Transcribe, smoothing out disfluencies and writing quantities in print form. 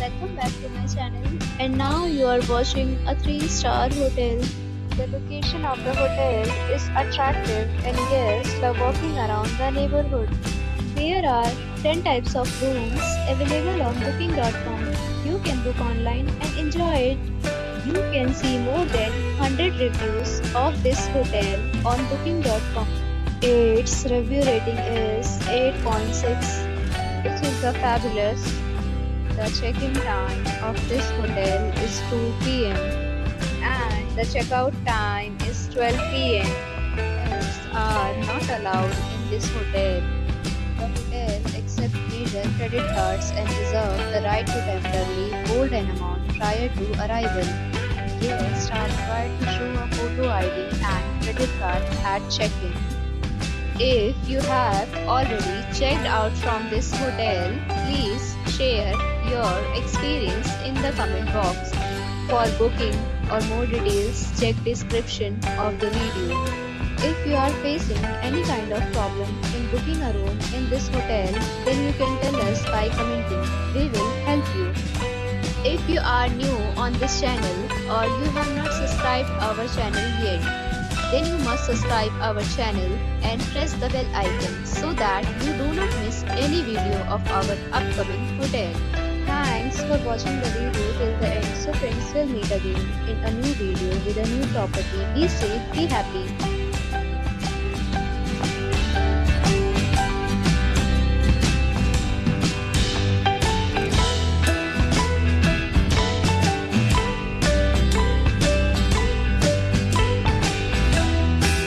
welcome back to my channel. And now you are watching a 3-star hotel. The location of the hotel is attractive and guests love walking around the neighborhood. There are 10 types of rooms available on booking.com. You can book online and enjoy it. You can see more than 100 reviews of this hotel on booking.com. Its review rating is 8.6, which is a fabulous. The check-in time of this hotel is 2 p.m. and the checkout time is 12 p.m. Pets are not allowed in this hotel. The hotel accepts major credit cards and reserves the right to temporarily hold an amount prior to arrival. Guests are required to show a photo ID and credit card at check-in. If you have already checked out from this hotel, please share your experience in the comment box. For booking or more details, check description of the video. If you are facing any kind of problem in booking a room in this hotel, then you can tell us by commenting. We will help you. If you are new on this channel or you have not subscribed our channel yet, then you must subscribe our channel and press the bell icon so that you do not miss any video of our upcoming hotel. Thanks for watching the video till the end. So friends, will meet again in a new video with a new property. Be safe, be happy.